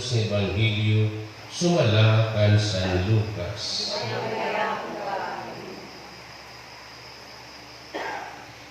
Santos ng Ebanghelyo sumala kan San Lucas.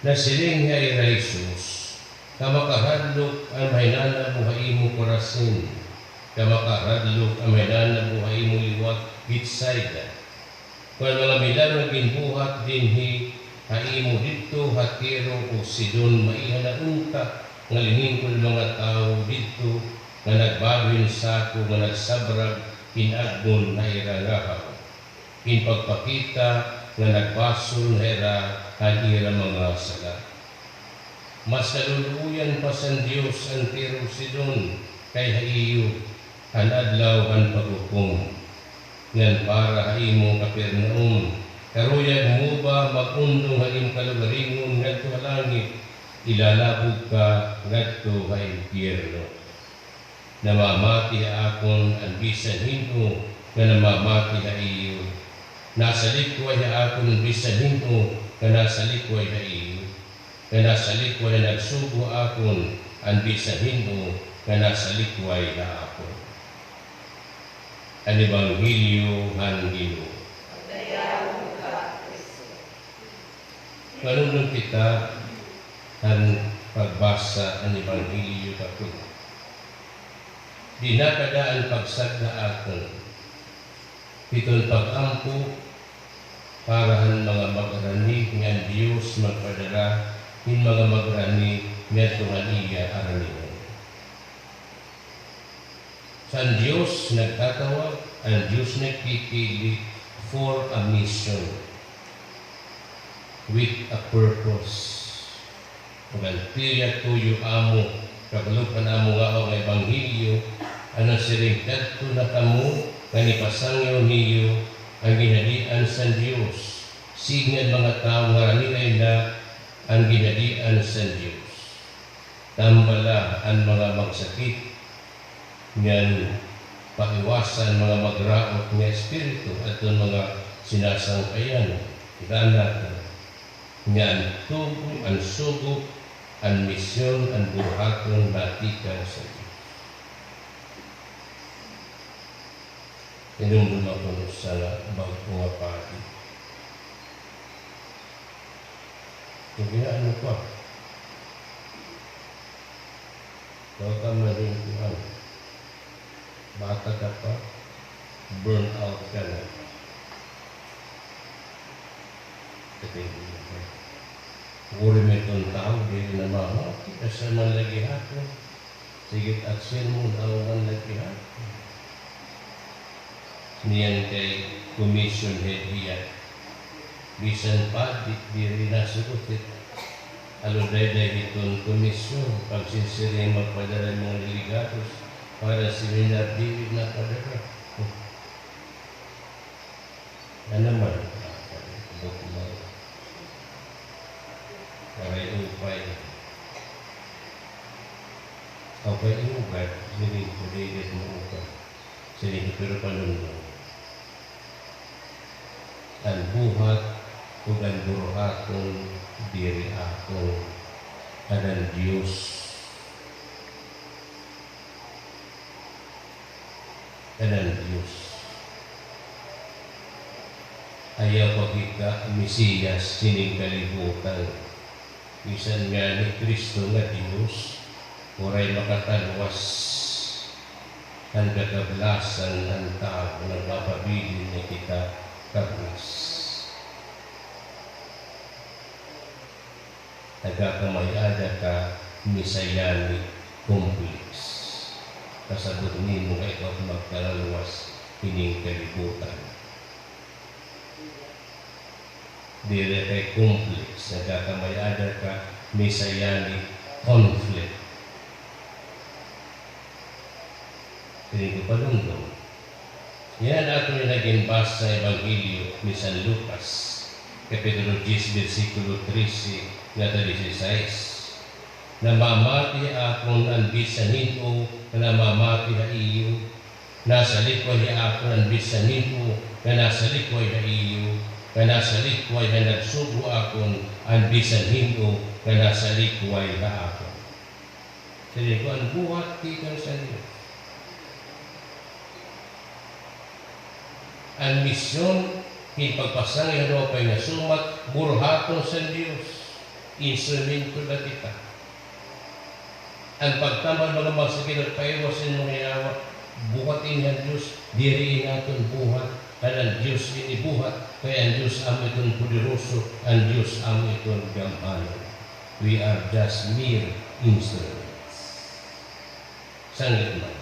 Nasiling niya ira Jesus, kamakahadlok ang mainana buhay mo Corazin, kamakahadlok ang mainana buhay mo liwat Bethsaida. Kung mga milagro ginbuhat dinhi, haimo dito Hatiro o Sidon maihan na unta nga lingkod mga tao dito nga nagbaboy sa ako nga nagsabrag kinagmon na irangahaw. Kinpagpakita nga nagbasol na ira ang ira mga sala. Mas kaluluyan pa sa Diyos ang Tiro Sidon kay haiyo ang adlaw ang paghukom. Ngan para haimo Kapernaum, karuyag mo ba magundong haim kalugaringon ngadto langit, ilalabog ka ngadto ha impyerno. Namamati akon ang bisan hinto nga namamati ha iyo. Nasa likway ha akon bisan hinto nga nasa likway ha iyo. Nga nasa likway nagsugo akon ang bisan hinto nga nasa likway ha akon. Ang Ebanghelyo ng Ginoo. Manunod kita ang pagbasa ang Ebanghelyo kato. Di nakadaan pagsagda akon, pitong pag-ampo para ang mga magrani ng Diyos magpadala in mga magrani ng tunganiya araninon. Sa Diyos nagtatawag, ang Diyos nagpipili for a mission with a purpose. Kung alpira tuyo amo, kabalupan amo nga ang Ebanghelyo, ano siring kadto na kamo, kanipasangyo niyo, ang ginadian sa Diyos. Signan mga tao nga ranilay na ang ginadian sa Diyos. Tambala ang mga magsakit, ngan paiwasan mga magraot ng Espiritu at mga sinasangkayan. Itaan natin. Ngan tubo, ang sugo, ang misyon, ang buhaton matikan sa Diyos. Inumdum ako sa mga pati. Kung ginaano pa, huwag ka maring kuhan. Bata ka pa, burn out ka na. Uri mo itong tao, dili na mga, kasi man lagi hapon. Sige, aksin mo, naungan lagi hapon. Niyan kay commission head hiya. Bisan pa, di rin nasukutit. Alunday-day itong komisyon, pagsinsiring magpadala mga delegados, para seminar dili na padala. Ano naman? Karay upay. Okay, upay. Sinig ko dili mo upay. Sinig pero panunod. Ang buhat o ang buruhaton diri ako ang Diyos. Ang Diyos. Ayaw pagkita Mesiyas sining kalibutan. Bisan nga ni Kristo nga Diyos, oray makatalwas ang kakablasan ng tao na mapabilin na kita kablas. Nagkakamayada ka misayani complex. Kasabot ni mo ikaw magkalaluwas ining kalibutan. Dire kay complex, nagkakamayada ka misayani conflict. Hindi ko palundong. Yan ato yung naging basa sa Ebanghelyo ni San Lucas, Kapitulo 10, versikulo 13, nga 16. Namamati akong ang bisanin ko, namamati na iyo. Nasa likway akong ang bisanin ko, na nasa likway na iyo. Na nasa likway na nagsubo akong ang bisanin ko, na nasa likway na akong. Sige ko, ang buhat kita sa Diyos. Ang misyon, pagpasang Europay na sumat, burhaton sa Diyos, instrumento na kita. Ang pagtamad mga masakit at paiwasin mo hinawa, buhatin ng Diyos, diriin natin buhat, ang Diyos inibuhat, kaya ang Diyos amo itong poderoso, ang Diyos amo itong gamhanan. We are just mere instruments. Sangit man.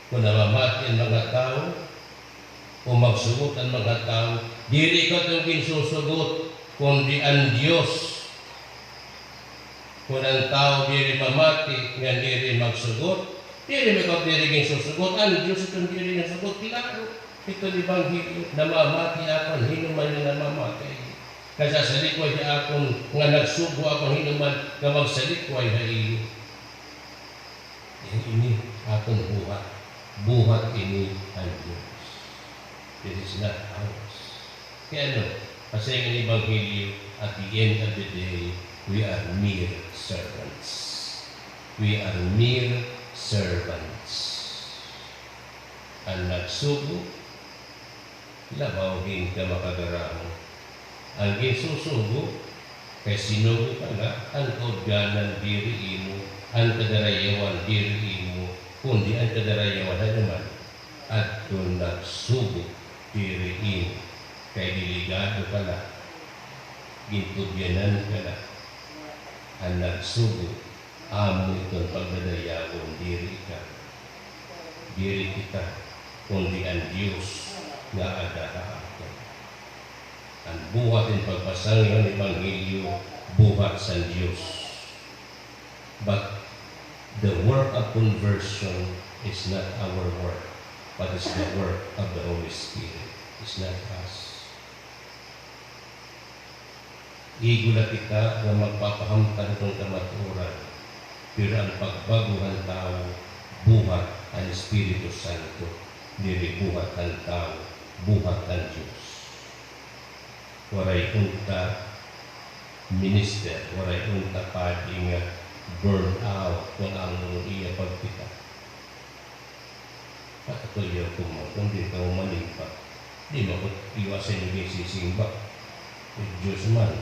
Kung namamati ang mga tao, kung magsugot ang mga tao, diri ka itong kinsusugot, kundi ang Diyos. Kung ang tao diri mamati, nga diri magsugot, diri kinsusugot, ang Diyos itong diri ng sugot, klaro. Ito Ebanghelyo, namamati akon, hinuman yung namamati. Kasi sa likway na akon, nga nagsugo akon, hinuman, nga magsalikway na iyo. Ini akong buhat. Buhat ini ang Diyos. This is not ours. Kaya ano, kasi ang Ebanghelyo, at the end of the day, we are mere servants. We are mere servants. Ang nagsugo, labawin ka makagaramo. Ang ginsusugo, kay sinugo ka nga, ang kaudganan diri mo, ang kadarayawan diri mo, kundi ang kadarayawan na naman, at kung nagsugo diri mo, kay diligado ka na, gintubyanan ka na, ang nagsugo, amo itong pagdadayawan diri ka. Diri kita, kundi ang Diyos nga adahaaton. Ang buhat ng pagpasang ng Ebanghelyo, buhat sa Diyos. But the work of conversion is not our work, but is the work of the Holy Spirit. It's not us. Igula kita na magpapahamtan itong kamaturan, pero ang pagbaguhan tao, buhat ang Espiritu Santo, dili buhat ang tao, buhat ang Diyos. Waray unta minister, waray unta pati nga burn out kung ang iya pagpita. Patuloy ako mo, kung di ka umalimpa, di mo ko iwasan yung sisimba. Diyos man.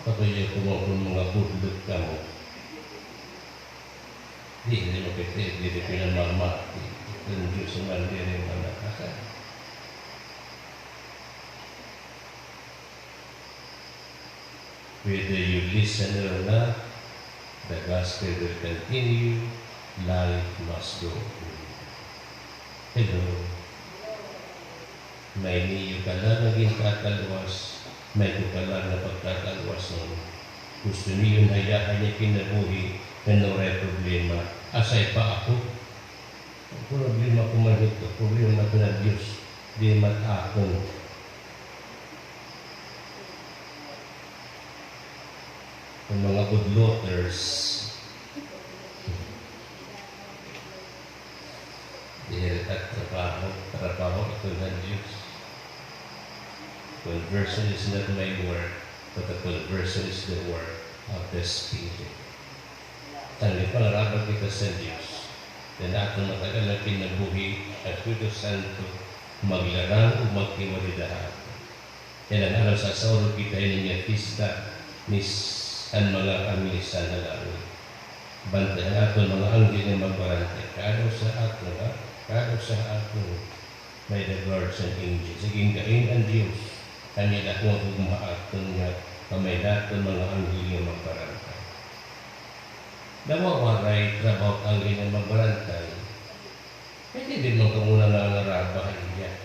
Patuloy ako mo kung mga budlot ka mo. Di mo kita, di pinamamati. Ang Diyos man, di rin manakasan. Whether you listen or not, the gospel will continue, life must go on. Hello. May niyo ka lang naging katalwas, may kukalang na pagkatalwas nun. Gusto niyo hayaan niya kinabuhi na nawala problema. Asay pa ako. Ang problema ko man ito, problema ko na Diyos, di mat akong. Ang mga budloters, dihil at trabaho ito ng Diyos. Conversion is not my work, but the conversion is the work of the Spirit. Ang ipangarabag kita sa Diyos, na atong matagal na pinabuhi ang Espiritu Santo, maglarang o magkiwalidahan. Yan ang araw sa sauro kita niya pista, ang mga anglisan na langit. Bantayan ato mga anggil na magbarantay. Kado sa ato, may the guardian angels. Siging gain ang Diyos. Kanya na kung humaaton nga, kamay natin mga anggil na magbarantay. Nawawaray, trabaho ang anggil na magbarantay. Hindi din mo ka muna nangarabahan niya.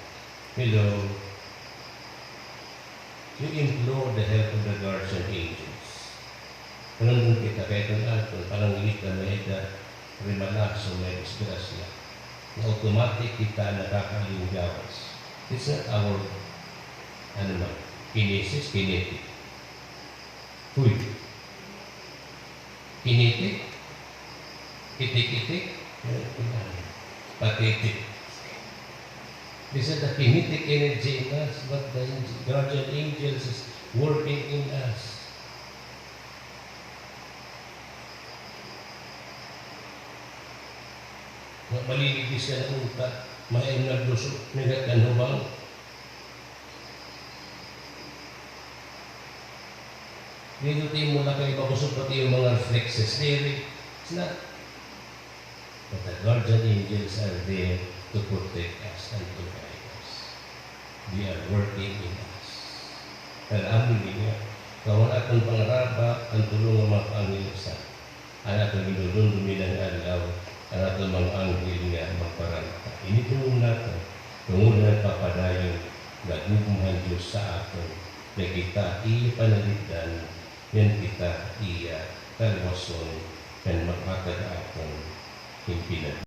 Pero, you implore the help of the guardian angels. Kanang kita kahit ang ato, parang kita may remalaso, may disgrasya. Na automatic kita nakakaligawas. It's not our, kinesis, kinetic. Uy. Kinetic, itik-itik, pathetic. This is the kinetic energy in us, but the guardian angels is working in us. Maliligis ka ng utak, Maayong naglusok, nagatanubang. Dito tayo mula kayo mabusog pati yung mga reflexes. It's not. But the guardian angels are there to protect us and to guide us. They are working in us. Kailangan niya, kung atong pangaraba, ang tulong ng mga Panginoon, ang atong ginulong dumilang alaw, ang atong mga anghel nga magparanta. Initulong natin, tungunan papadayon, nagmumuhan Diyos sa aton, na kita iya panalitan, yan kita iya kalwason, yan makakad aton, himpinan.